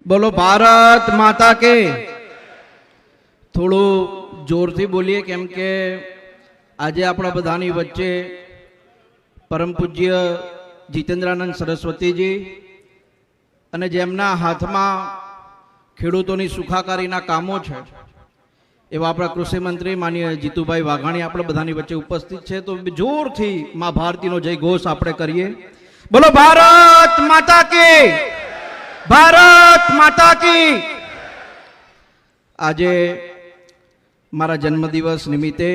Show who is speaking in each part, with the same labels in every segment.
Speaker 1: बोलो भारत माता के। थोड़ू जोर थी बोलिए केम के आज अपना बधानी वच्चे परम पूज्य जितेन्द्रानंद सरस्वती जी अने जेमना हाथ में खेडूतोनी सुखाकारीना कामों छे एवा अपना कृषि मंत्री माननीय जीतुभाई वाघाणी अपने बधानी वच्चे उपस्थित है। तो जोर थी मां भारती नो जय घोष आपणे करिए। बोलो भारत माता की, भारत माता की। आजे मारा जन्मदिवस निमित्ते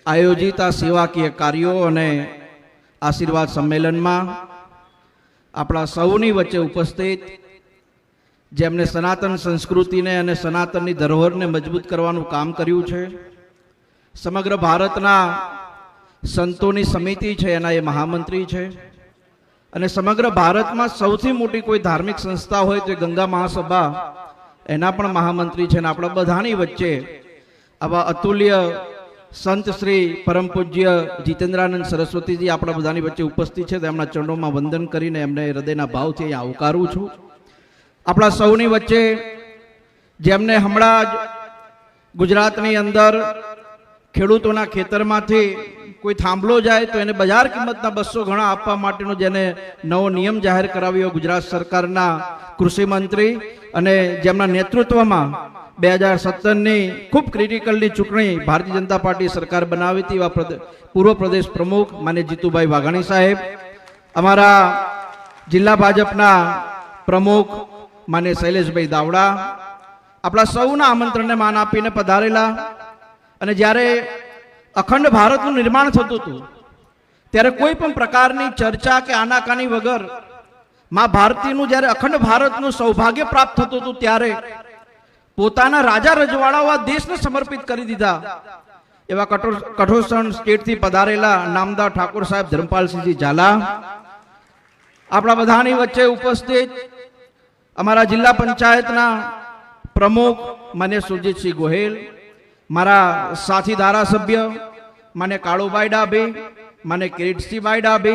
Speaker 1: आयोजित आ सेवाकीय कार्यों अने आशीर्वाद सम्मेलन में अपना सौनी वच्चे उपस्थित जेमने सनातन संस्कृति ने अने सनातननी धरोहर ने मजबूत करवानुं काम कर्युं छे। समग्र भारतना संतोनी समिति छे एना ए महामंत्री छे अने समग्र भारत में सौथी मोटी कोई धार्मिक संस्था होय तो गंगा महासभा एना पण महामंत्री छे। आपणा बधानी वच्चे आवा अतुल्य संत श्री परम पूज्य जितेन्द्रानंद सरस्वती जी आपणा बधानी वच्चे उपस्थित छे। तेमना चरणों में वंदन करीने एमने हृदयना भावथी अहींया आवकारूं छुं। अपना सौनी वच्चे जेमने हमणां ज गुजरातनी अंदर खेडूतोना खेतरमांथी कोई थांभलो जाए तो एने बजार किंमतना 200 गणा आपवा माटेनो जेने नवो नियम जाहेर कराव्यो गुजरात सरकारना कृषि मंत्री अने जेमना नेतृत्वमां 2017 ની खूब क्रिटिकलनी चूंटणी भारतीय जनता पार्टी सरकार बनावी थी। पूर्व प्रदेश प्रमुख माननीय जीतुभाई वाघाणी साहेब, अमारा जिला भाजपना प्रमुख माननीय शैलेषभाई दावड़ा अपना सौना आमंत्रणने मान आपीने पधारेला। अने ज्यारे अखंड भारतनुं निर्माण थतुं हतुं त्यारे कोई पण प्रकारनी चर्चा के आनाकानी वगर मां भारतीनुं ज्यारे अखंड भारतनुं सौभाग्य प्राप्त थतुं हतुं त्यारे पोताना राजा रजवाड़ाओ देशने समर्पित करी दीधा। एवा कठोसण स्टेट थी पधारेला नामदार ठाकुर साहेब धर्मपालसिंहजी झाला आपणा बधानी वच्चे उपस्थित अमारा जिला पंचायतना प्रमुख मान्य सुरजीतसिंह गोहेल, मारा साथी धारासभ्य माने काळुभाई डाबे, माने किरीटसिंहभाई डाबे,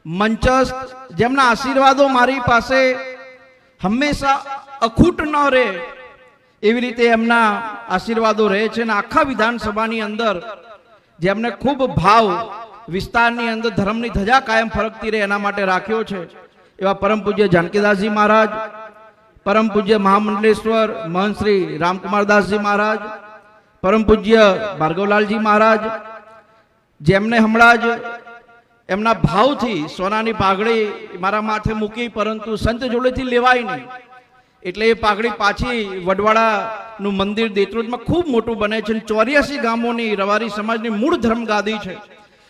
Speaker 1: मंचस्थ जेमना आशीर्वादों मारी पासे हमेशा अखूट न रहे एवी रीते एमना आशीर्वादों रहे छे। आखा विधानसभानी अंदर जेमने खूब भाव विस्तारनी अंदर धर्मनी धजा कायम फरकती रहे एना माटे राख्यो छे एवा परम पूज्य जानकीदासजी महाराज, परम पूज्य महामंडलेश्वर महंत श्री रामकुमारदासजी महाराज, परम पूज्य भार्गवलालजी महाराज जेमने हमणां ज एमना भावथी सोनानी पाघड़ी मारा माथे मूकी परंतु संत जोड़ेथी लेवाय नहीं एटले ए पाघड़ी पाછી वडवाड़ानुं मंदिर देत्रोजमां खूब मोटुं बने छे। 84 गामोनी रवारी समाजनी मूळ धर्मगादी छे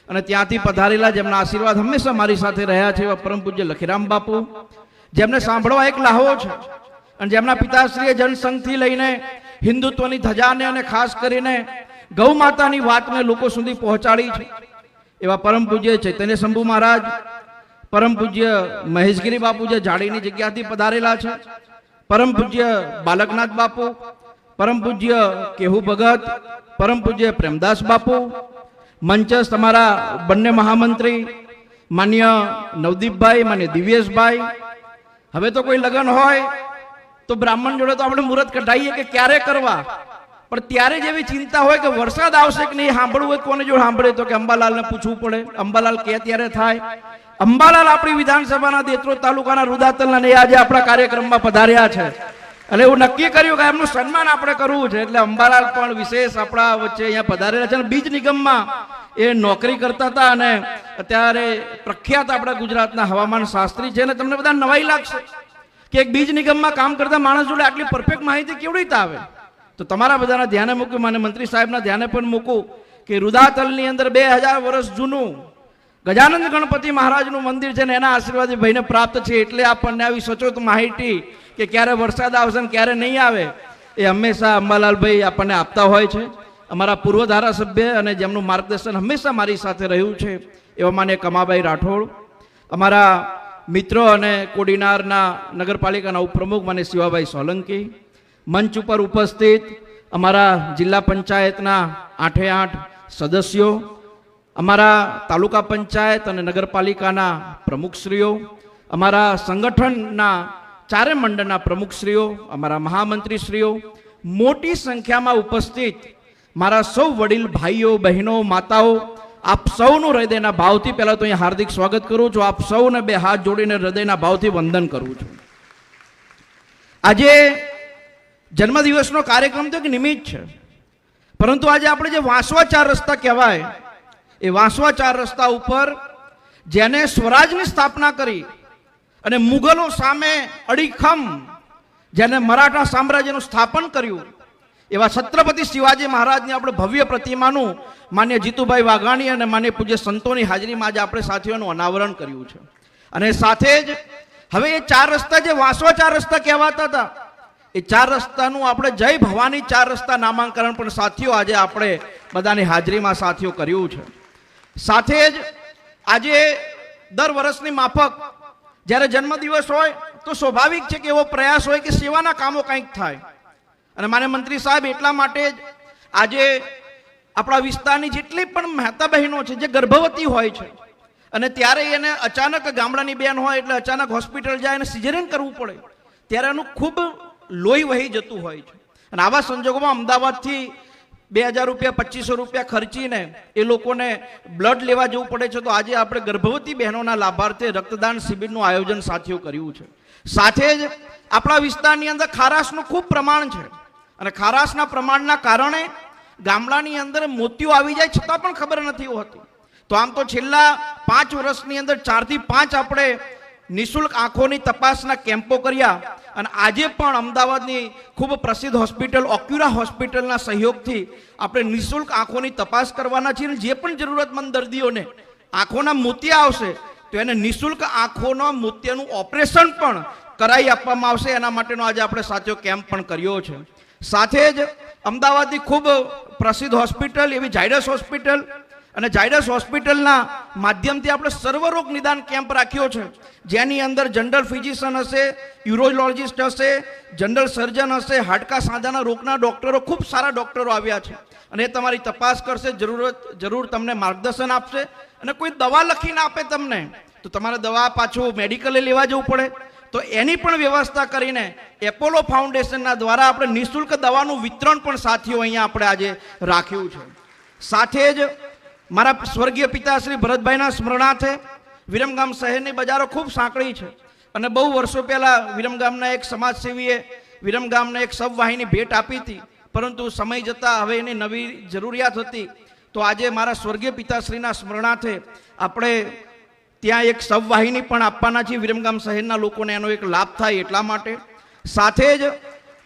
Speaker 1: अने त्यांथी पधारेला जेमना आशीर्वाद हमेशा मारी साथे रह्या छे एवा परम पूज्य लखीराम बापू जेमने सांभळवा एक लाहो छे अने जेमना पिताश्रीए जनसंघथी लईने हिंदुत्वनी धजाने अने खास करीने गौ मातानी वातने लोको सुधी पहोंचाड़ी छे एवा परम पूज्य चैतन्य शंभु महाराज, परम पूज्य महेशगिरी बापू जे जाड़ीनी जग्याथी पधारेला छे, परम पूज्य बालकनाथ बापू, परम पूज्य केहू भगत, परम पूज्य प्रेमदास बापू, मंचस्थ हमारा बन्ने महामंत्री मान्य नवदीप भाई, मान्य दिव्येश भाई। हवे तो कोई लगन होय तो ब्राह्मण जोड़े तो आपणे मुहूर्त कढाईए के क्यारे करवा, पण त्यारे जेवी चिंता होय के वरसाद आवशे के नहीं सांभळवुं होय कोने जोड़े सांभळे तो के अंबालालने पूछवुं पड़े। अंबालाल के त्यारे थाय। अंबालाल आपणी विधानसभाना देत्रोज तालुकाना रुदातलना ने आज आपणा कार्यक्रममां पधार्या छे अने एवुं नक्की कर्युं के एमनुं सन्मान आपणे करवुं छे એટલે અંબાલાલ પણ વિશેષ આપણા વચ્ચે અહીંયા પધારેલા છે। બીજ નિગમમાં એ નોકરી કરતા હતા અને અત્યારે પ્રખ્યાત આપણા ગુજરાતના હવામાન શાસ્ત્રી છે અને તમને બધા નવાઈ લાગશે કે એક બીજ નિગમમાં કામ કરતા માણસ જોડે આટલી પરફેક્ટ માહિતી કેવી રીતે આવે। તો તમારા બધાના ધ્યાને મૂક્યું, મને મંત્રી સાહેબના ધ્યાને પણ મૂકું કે રુદાતલની અંદર 2000 વર્ષ જૂનું गजानंद गणपति महाराजનું મંદિર છે ને એના આશીર્વાદ ભાઈને પ્રાપ્ત છે એટલે આપણને આવી સચોટ માહિતી કે ક્યારે વરસાદ આવશે ને ક્યારે નહીં આવે એ હંમેશા અંબાલાલભાઈ આપણને આપતા હોય છે। અમારા પૂર્વ ધારાસભ્ય અને જેમનું માર્ગદર્શન હંમેશા મારી સાથે રહ્યું છે એવા માન્ય કમાભાઈ રાઠોડ, અમારા મિત્રો અને કોડીનારના નગરપાલિકાના ઉપપ્રમુખ માન્ય શિવાભાઈ સોલંકી, મંચ ઉપર ઉપસ્થિત અમારા જિલ્લા પંચાયતના 8 સદસ્યો, अमारा तालुका पंचायत और नगरपालिका प्रमुखश्रीओ, अमारा संगठन ચારે મંડળના પ્રમુખશ્રીઓ, અમારા મહામંત્રીશ્રીઓ, મોટી સંખ્યામાં ઉપસ્થિત મારા સૌ વડીલ ભાઈઓ, બહેનો, માતાઓ, આપ સૌનું હૃદયના ભાવથી પહેલા તો અહીંયા હાર્દિક સ્વાગત કરું છું. આપ સૌને બે હાથ જોડીને હૃદયના ભાવથી વંદન કરું છું. આજે જન્મદિવસનો કાર્યક્રમ તો એક નિમિત્ત છે, પરંતુ આજે આપણે જે વાંસવા ચાર રસ્તા કહેવાય, એ વાંસવા ચાર રસ્તા ઉપર જેને સ્વરાજની સ્થાપના કરી અને મુગલો સામે અડીખમ જેને મરાઠા સામ્રાજ્યનું સ્થાપન કર્યું, એવા છત્રપતિ શિવાજી મહારાજની આપણે ભવ્ય પ્રતિમાનું માન્ય જીતુભાઈ વાઘાણી અને માન્ય પૂજ્ય સંતોની હાજરીમાં આજે આપણે સાથીઓનું અનાવરણ કર્યું છે. અને સાથે જ હવે એ ચાર રસ્તા જે વાંસવા ચાર રસ્તા કહેવાતા હતા, એ ચાર રસ્તાનું આપણે જય ભવાની ચાર રસ્તા નામાંકરણ પણ સાથીઓ આજે આપણે બધાની હાજરીમાં સાથીઓ કર્યું છે. સાથે જ આજે દર વર્ષની માફક જ્યારે જન્મદિવસ હોય તો સ્વાભાવિક છે કે એવો પ્રયાસ હોય કે સેવાના કામો કંઈક થાય. અને માન્ય મંત્રી સાહેબ એટલા માટે જ આજે આપણા વિસ્તારની જેટલી પણ મહેતા બહેનો છે જે ગર્ભવતી હોય છે અને ત્યારે એને અચાનક ગામડાની બેન હોય એટલે અચાનક હોસ્પિટલ જાય અને સિઝેરિયન કરવું પડે, ત્યારે એનું ખૂબ લોહી વહી જતું હોય છે. અને આવા સંજોગોમાં અમદાવાદથી 2000 રૂપિયા 2500 રૂપિયા ખર્ચીને એ લોકોને બ્લડ લેવા જવું પડે છે. તો આજે આપણે ગર્ભવતી બહેનોના લાભાર્થે રક્તદાન શિબિરનું આયોજન સાથીઓ કર્યું છે. સાથે જ આપણા વિસ્તારની અંદર ખારાશનું ખૂબ પ્રમાણ છે અને ખારાશના પ્રમાણના કારણે ગામડાની અંદર મોતિયો આવી જાય છતાં પણ ખબર નથી હોતી. તો આમ તો છેલ્લા 5 વર્ષની અંદર 4 થી 5 આપણે નિઃશુલ્ક આંખોની તપાસના કેમ્પો કર્યા અને આજે પણ અમદાવાદની ખૂબ પ્રસિદ્ધ હોસ્પિટલ ઓક્યુરા હોસ્પિટલના સહયોગથી આપણે નિઃશુલ્ક આંખોની તપાસ કરવાના છીએ. જે પણ જરૂરતમંદ દર્દીઓને આંખોના મોતિયા આવશે તો એને નિઃશુલ્ક આંખોના મોતિયાનું ઓપરેશન પણ કરાવી આપવામાં આવશે. એના માટેનો આજે આપણે સાચો કેમ્પ પણ કર્યો છે. સાથે જ અમદાવાદની ખૂબ પ્રસિદ્ધ હોસ્પિટલ એવી ઝાયડસ હોસ્પિટલ અને ઝાયડસ હોસ્પિટલના માધ્યમથી આપણે સર્વરોગ નિદાન કેમ્પ રાખ્યો છે, જેની અંદર જનરલ ફિઝિશિયન હશે, યુરોલોજિસ્ટ હશે, જનરલ સર્જન હશે, હાડકા સાંધાના રોગના ડૉક્ટરો, ખૂબ સારા ડૉક્ટરો આવ્યા છે અને એ તમારી તપાસ કરશે, જરૂર તમને માર્ગદર્શન આપશે. અને કોઈ દવા લખીને આપે તમને તો તમારે દવા પાછું મેડિકલે લેવા જવું પડે, તો એની પણ વ્યવસ્થા કરીને એપોલો ફાઉન્ડેશનના દ્વારા આપણે નિઃશુલ્ક દવાનું વિતરણ પણ સાથીઓ અહીંયા આપણે આજે રાખ્યું છે. સાથે જ મારા સ્વર્ગીય પિતા શ્રી ભરતભાઈના સ્મરણાર્થે વિરમગામ શહેરની બજારો ખૂબ સાંકળી છે અને બહુ વર્ષો પહેલાં વિરમગામના એક સમાજસેવીએ વિરમગામને એક સબવાહિની ભેટ આપી હતી, પરંતુ સમય જતાં હવે એની નવી જરૂરિયાત હતી. તો આજે મારા સ્વર્ગીય પિતાશ્રીના સ્મરણાર્થે આપણે ત્યાં એક સબવાહિની પણ આપવાના છીએ વિરમગામ શહેરના લોકોને એનો એક લાભ થાય એટલા માટે. સાથે જ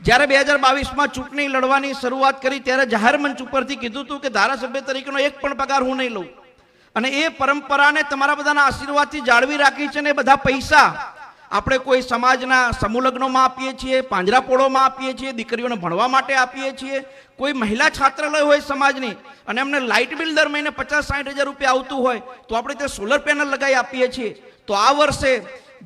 Speaker 1: જ્યારે 2022માં ચૂંટણી લડવાની શરૂઆત કરી ત્યારે જાહેર મંચ ઉપરથી કીધું હતું કે ધારાસભ્ય તરીકેનો એક પણ પગાર હું નહીં લઉં, અને એ પરંપરાને તમારા બધાના આશીર્વાદથી જાળવી રાખી છે. ને એ બધા પૈસા આપણે કોઈ સમાજના સમૂહલગ્નોમાં આપીએ છીએ, પાંજરાપોળોમાં આપીએ છીએ, દીકરીઓને ભણવા માટે આપીએ છીએ, કોઈ મહિલા છાત્રાલય હોય સમાજની અને એમને લાઇટ બિલ દર મહિને 50-60 હજાર રૂપિયા આવતું હોય તો આપણે તે સોલર પેનલ લગાવી આપીએ છીએ. તો આ વર્ષે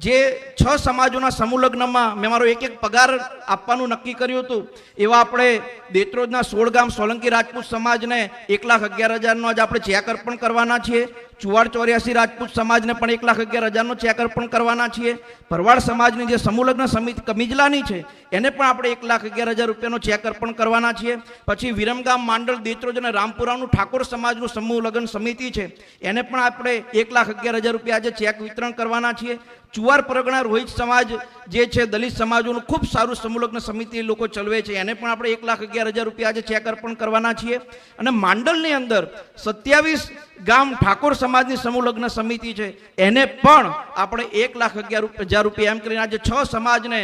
Speaker 1: જે 6 સમાજોના સમૂહ લગ્નમાં મેં મારો એક પગાર આપવાનું નક્કી કર્યું હતું, એવા આપણે દેત્રોજના 16 ગામ સોલંકી રાજપૂત સમાજને 1,11,000નો આજે આપણે ચેક અર્પણ કરવાના છીએ. ચુવાડ 84 રાજપૂત સમાજને પણ 1,11,000નો ચેક અર્પણ કરવાના છીએ. ભરવાડ સમાજની જે સમૂહ લગ્ન સમિતિ કમિજલાની છે એને પણ આપણે 1,11,000 રૂપિયાનો ચેક અર્પણ કરવાના છીએ. પછી વિરમગામ માંડલ દેત્રોજ અને રામપુરાનું ઠાકોર સમાજનું સમૂહ લગ્ન સમિતિ છે એને પણ આપણે 1,11,000 રૂપિયા આજે ચેક વિતરણ કરવાના છીએ. ચુવાર પરગણા રોહિત સમાજ જે છે દલિત સમાજોનું ખૂબ સારું સમૂહ લગ્ન સમિતિ લોકો ચલાવે છે, એને પણ આપણે 1,11,000 રૂપિયા આજે ચેક અર્પણ કરવાના છીએ. અને માંડલની અંદર 27 ગામ ઠાકોર સમાજની સમૂહ લગ્ન સમિતિ છે એને પણ આપણે 1,11,000 રૂપિયા એમ કરીને આજે 6 સમાજને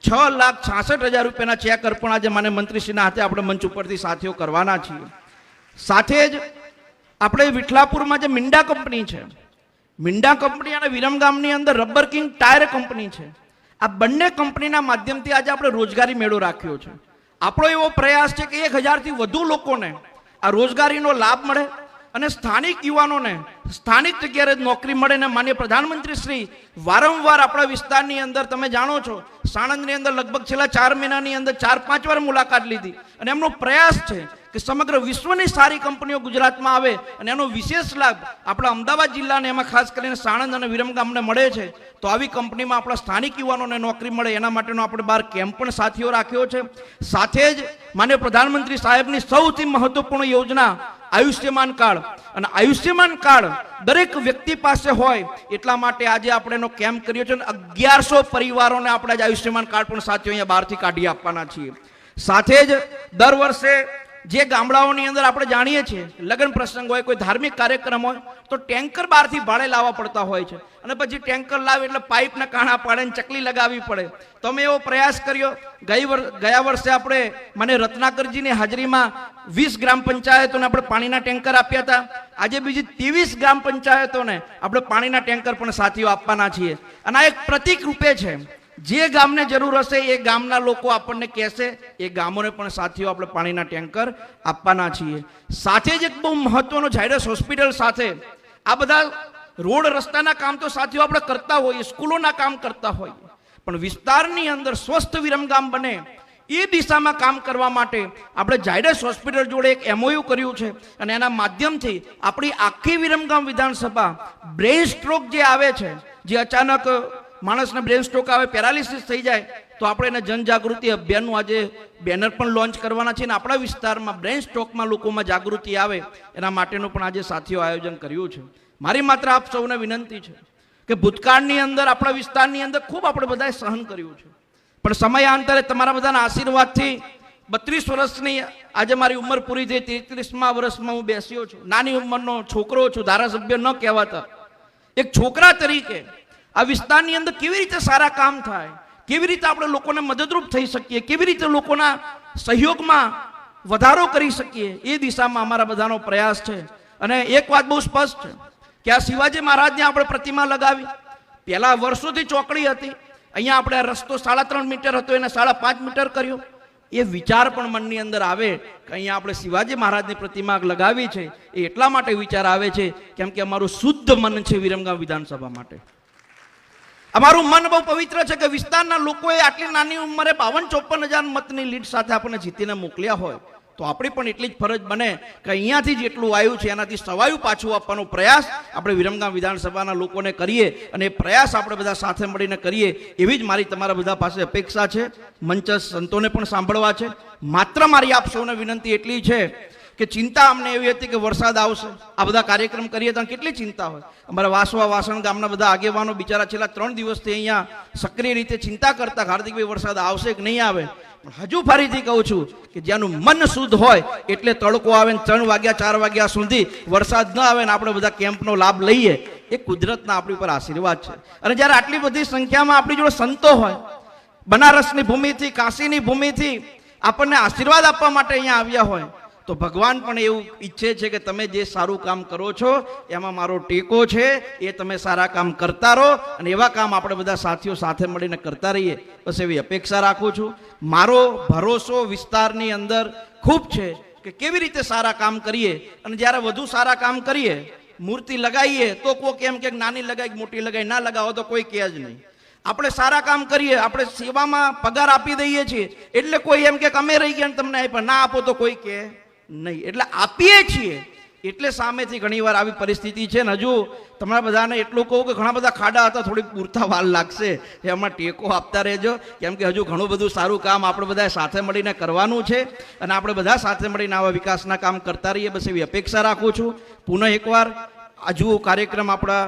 Speaker 1: 6,66,000 રૂપિયાના ચેક અર્પણ આજે માન્ય મંત્રીશ્રીના હાથે આપણે મંચ ઉપરથી સાથીઓ કરવાના છીએ. સાથે જ આપણે વિઠલાપુરમાં જે મિંડા કંપની છે, મિંડા કંપની અને વિરમગામની અંદર રબર કિંગ ટાયર કંપની છે, આ બંને કંપનીના માધ્યમથી આજે આપણે રોજગારી મેળો રાખ્યો છે. આપણો એવો પ્રયાસ છે કે 1,000થી વધુ લોકોને આ રોજગારીનો લાભ મળે અને સ્થાનિક યુવાનોને સ્થાનિક જગ્યાએ જ નોકરી મળે. ને માનનીય પ્રધાનમંત્રી શ્રી વારંવાર આપણા વિસ્તારની અંદર તમે જાણો છો, સાણંદની અંદર લગભગ છેલ્લા 4 મહિનાની અંદર 4-5 વાર મુલાકાત લીધી. અને એમનો પ્રયાસ છે કે સમગ્ર વિશ્વની સારી કંપનીઓ ગુજરાતમાં આવે અને એનો વિશેષ લાભ આપણા અમદાવાદ જિલ્લાને, એમાં ખાસ કરીને સાણંદ અને વિરમગામને મળે છે. તો આવી કંપનીમાં આપણા સ્થાનિક યુવાનોને નોકરી મળે એના માટેનો આપણે 12 કેમ્પ પણ સાથીઓ રાખ્યો છે. સાથે જ માનનીય પ્રધાનમંત્રી સાહેબની સૌથી મહત્વપૂર્ણ યોજના આયુષ્યમાન કાર્ડ, અને આયુષ્યમાન કાર્ડ દરેક વ્યક્તિ પાસે હોય એટલા માટે આજે આપણે એનો કેમ્પ કર્યો છે. 1100 પરિવારોને આપણે આજે આયુષ્યમાન કાર્ડ પણ સાથીઓ અહીંયા બહારથી કાઢી આપવાના છીએ. સાથે જ દર વર્ષે જે ગામડાઓની અંદર આપણે જાણીએ છીએ લગ્ન પ્રસંગ હોય, કોઈ ધાર્મિક કાર્યક્રમ હોય તો ટેન્કર બહારથી ભાડે લાવવા પડતા હોય છે. અને પછી ટેન્કર લાવે એટલે પાઇપના કાણા પાડે ને ચકલી લગાવવી પડે. તો અમે એવો પ્રયાસ કર્યો. ગયા વર્ષે આપણે મને રત્નાકરજીની હાજરીમાં 20 ગ્રામ પંચાયતોને આપણે પાણીના ટેન્કર આપ્યા હતા. આજે બીજી 23 ગ્રામ પંચાયતોને આપણે પાણીના ટેન્કર પણ સાથીઓ આપવાના છીએ. અને આ એક પ્રતિક રૂપે છે. જે ગામને જરૂર હશે એ ગામના લોકો આપણને કહેશે, એ ગામોને પણ સાથીઓ આપણે પાણીના ટેન્કર આપવાના છીએ. સાથે જ એક બહુ મહત્વનો ઝાયડસ હોસ્પિટલ સાથે આ બધા રોડ રસ્તાના કામ તો સાથીઓ આપણે કરતા હોઈએ, સ્કૂલોના કામ કરતા હોઈએ, પણ વિસ્તારની અંદર સ્વસ્થ વિરમગામ બને એ દિશામાં કામ કરવા માટે આપણે ઝાયડસ હોસ્પિટલ જોડે એક MOU કર્યું છે. અને એના માધ્યમથી આપણી આખી વિરમગામ વિધાનસભા બ્રેન સ્ટ્રોક જે આવે છે, જે અચાનક માણસને બ્રેન સ્ટ્રોક આવે, પેરાલિસિસ થઈ જાય, તો આપણે એને જનજાગૃતિ અભિયાનનું આજે બેનર પણ લોન્ચ કરવાના છે. અને આપણા વિસ્તારમાં બ્રેન સ્ટ્રોકમાં લોકોમાં જાગૃતિ આવે એના માટેનું પણ આજે સાથીઓ આયોજન કર્યું છે. મારી માત્ર આપ સૌને વિનંતી છે કે ભૂતકાળની અંદર આપણા વિસ્તારની અંદર ખૂબ આપણે બધાએ સહન કર્યું છે, પણ સમયાંતરે તમારા બધાના આશીર્વાદથી 32 વર્ષની આજે મારી ઉંમર પૂરી થઈ, 33મા વર્ષમાં હું બેસ્યો છું. નાની ઉંમરનો છોકરો છું, ધારાસભ્ય ન કહેવાતા એક છોકરા તરીકે આ વિસ્તારની અંદર કેવી રીતે સારા કામ થાય, કેવી રીતે આપણે લોકોને મદદરૂપ થઈ શકીએ, કેવી રીતે લોકોના સહયોગમાં વધારો કરી શકીએ, એ દિશામાં અમારા બધાનો પ્રયાસ છે. અને એક વાત બહુ સ્પષ્ટ છે કે આ શિવાજી મહારાજની આપણે પ્રતિમા લગાવી, પહેલા વર્ષોથી ચોકડી હતી, અહીંયા આપણે રસ્તો 3.5 મીટર હતો એને 5.5 મીટર કર્યો. એ વિચાર પણ મનની અંદર આવે કે અહીંયા આપણે શિવાજી મહારાજની પ્રતિમા લગાવી છે. એ એટલા માટે વિચાર આવે છે કેમ કે અમારું શુદ્ધ મન છે વિરમગામ વિધાનસભા માટે. અમારું મન બહુ પવિત્ર છે કે વિસ્તારના લોકોએ આટલી નાની ઉંમરે 52-54 હજાર મતની લીડ સાથે આપણને જીતીને મોકલ્યા હોય તો આપણી પણ એટલી જ ફરજ બને કે અહીંયાથી જેટલું આવ્યું છે એનાથી સવાયું પાછું આપવાનો પ્રયાસ આપણે વિરમગામ વિધાનસભાના લોકોને કરીએ. અને એ પ્રયાસ આપણે બધા સાથે મળીને કરીએ એવી જ મારી તમારા બધા પાસે અપેક્ષા છે. મંચ સંતોને પણ સાંભળવા છે. માત્ર મારી આપ સૌને વિનંતી એટલી છે કે ચિંતા અમને એવી હતી કે વરસાદ આવશે, આ બધા કાર્યક્રમ કરીએ તો કેટલી ચિંતા હોય. અમારા વાસવા વાસણ ગામના બધા આગેવાનો બિચારા છેલ્લા 3 દિવસથી અહીંયા સક્રિય રીતે ચિંતા કરતા હાર્દિકભાઈ વરસાદ આવશે કે નહીં આવે. પણ હજુ ફરીથી કહું છું કે જેનું મન શુદ્ધ હોય એટલે તડકો આવે ને 3 વાગ્યા 4 વાગ્યા સુધી વરસાદ ન આવે ને આપણે બધા કેમ્પનો લાભ લઈએ, એ કુદરતના આપણી પર આશીર્વાદ છે. અને જ્યારે આટલી બધી સંખ્યામાં આપણી જોડે સંતો હોય, બનારસની ભૂમિથી, કાશીની ભૂમિથી આપણને આશીર્વાદ આપવા માટે અહીંયા આવ્યા હોય, તો ભગવાન પણ એવું ઈચ્છે છે કે તમે જે સારું કામ કરો છો એમાં મારો ટેકો છે, એ તમે સારા કામ કરતા રહો અને એવા કામ આપણે બધા સાથીઓ સાથે મળીને કરતા રહીએ, બસ એવી અપેક્ષા રાખું છું. મારો ભરોસો વિસ્તારની અંદર ખૂબ છે કે કેવી રીતે સારા કામ કરીએ. અને જ્યારે વધુ સારા કામ કરીએ, મૂર્તિ લગાવીએ તો કોઈ કેમ કે નાની લગાવી મોટી લગાવી, ના લગાવો તો કોઈ કહે જ નહીં. આપણે સારા કામ કરીએ, આપણે સેવામાં પગાર આપી દઈએ છીએ એટલે કોઈ એમ કે અમે રહી ગયા તમને આપ્યા, ના આપો તો કોઈ કહે નહીં. એટલે આપીએ છીએ એટલે સામેથી ઘણીવાર આવી પરિસ્થિતિ છે. ને હજુ તમારા બધાને એટલું કહું કે ઘણા બધા ખાડા હતા, થોડી પૂરતા વાર લાગશે, એમાં ટેકો આપતા રહેજો કેમ કે હજુ ઘણું બધું સારું કામ આપણે બધા સાથે મળીને કરવાનું છે. અને આપણે બધા સાથે મળીને આવા વિકાસના કામ કરતા રહીએ, બસ એવી અપેક્ષા રાખું છું. પુનઃ એકવાર હજુ કાર્યક્રમ આપણા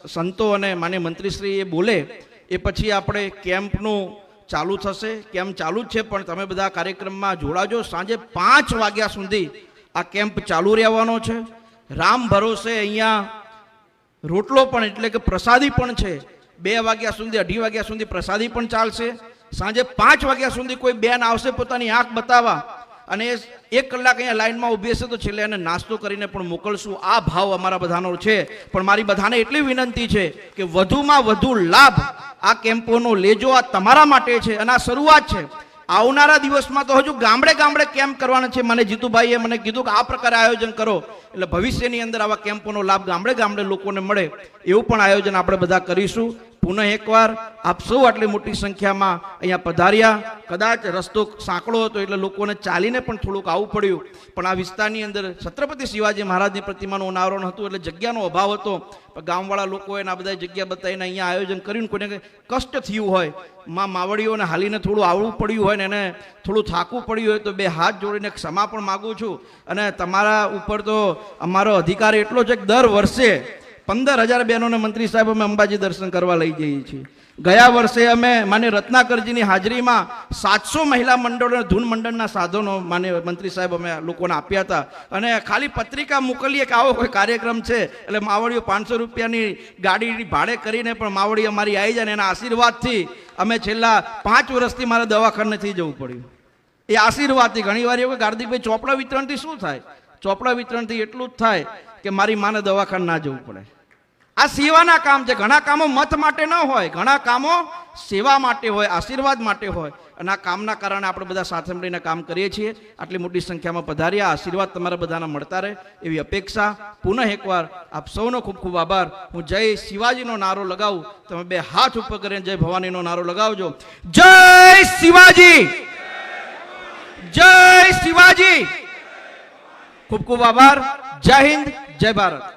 Speaker 1: સંતો અને માન્ય મંત્રીશ્રી એ બોલે એ પછી આપણે કેમ્પનું ચાલુ થશે. કેમ્પ ચાલુ જ છે પણ તમે બધા કાર્યક્રમમાં જોડાજો. સાંજે 5 વાગ્યા સુધી આ કેમ્પ ચાલુ રહેવાનો છે. રામ ભરોસે અહીંયા રોટલો પણ એટલે કે પ્રસાદી પણ છે. 2 વાગ્યા સુધી 2:30 વાગ્યા સુધી પ્રસાદી પણ ચાલશે. સાંજે 5 વાગ્યા સુધી કોઈ બેન આવશે પોતાની આંખ બતાવવા અને 1 કલાક અહીંયા લાઈનમાં ઊભી હશે તો છેલ્લે એને નાસ્તો કરીને પણ મોકલશું. આ ભાવ અમારા બધાનો છે. પણ મારી બધાને એટલી વિનંતી છે કે વધુમાં વધુ લાભ આ કેમ્પોનો લેજો. આ તમારા માટે છે અને આ શરૂઆત છે. આવનારા દિવસમાં તો હજુ ગામડે ગામડે કેમ્પ કરવાના છે. મને જીતુભાઈએ મને કીધું કે આ પ્રકારે આયોજન કરો એટલે ભવિષ્યની અંદર આવા કેમ્પોનો લાભ ગામડે ગામડે લોકોને મળે એવું પણ આયોજન આપણે બધા કરીશું. પુનઃ એકવાર આપ સૌ આટલી મોટી સંખ્યામાં અહીંયા પધાર્યા. કદાચ રસ્તો સાંકડો હતો એટલે લોકોને ચાલીને પણ થોડુંક આવવું પડ્યું, પણ આ વિસ્તારની અંદર છત્રપતિ શિવાજી મહારાજની પ્રતિમાનું અનાવરણ હતું એટલે જગ્યાનો અભાવ હતો. પણ ગામવાળા લોકોએ આ બધા જગ્યા બતાવીને અહીંયા આયોજન કર્યું. કોઈને કષ્ટ થયું હોય, માવડીઓને હાલીને થોડું આવવું પડ્યું હોય ને એને થોડું થાકવું પડ્યું હોય તો બે હાથ જોડીને ક્ષમા પણ માગું છું. અને તમારા ઉપર તો અમારો અધિકાર એટલો છે કે દર વર્ષે 15,000 બહેનોને મંત્રી સાહેબ અમે અંબાજી દર્શન કરવા લઈ જઈએ છીએ. ગયા વર્ષે અમે માન્ય રત્નાકરજીની હાજરીમાં 700 મહિલા મંડળો અને ધૂન મંડળના સાધનો માન્ય મંત્રી સાહેબ અમે લોકોને આપ્યા હતા. અને ખાલી પત્રિકા મોકલીએ કે આવો કોઈ કાર્યક્રમ છે એટલે માવડીઓ 500 રૂપિયાની ગાડી ભાડે કરીને પણ માવડી અમારી આવી જાય ને એના આશીર્વાદથી અમે છેલ્લા 5 વર્ષથી મારે દવાખાનેથી જવું પડ્યું. એ આશીર્વાદથી. ઘણી વાર એવું કે હાર્દિકભાઈ ચોપડા વિતરણથી શું થાય? ચોપડા વિતરણથી એટલું જ થાય કે મારી માને દવાખાને ના જવું પડે. આ સેવાના કામ છે. ઘણા કામો મત માટે ન હોય, ઘણા કામો સેવા માટે હોય, આશીર્વાદ માટે હોય. અને આ કામના કારણે આપણે બધા સાથે મળીને કામ કરીએ છીએ. આટલી મોટી સંખ્યામાં પધાર્યા. આશીર્વાદ તમારા બધાના મળતા રહે એવી અપેક્ષા. પુનઃ એકવાર આપ સૌનો ખૂબ ખૂબ આભાર. હું જય શિવાજીનો નારો લગાવું, તમે બે હાથ ઉપર કરીને જય ભવાનીનો નારો લગાવજો. જય શિવાજી, જય શિવાજી. ખૂબ ખૂબ આભાર. જય હિન્દ, જય ભારત.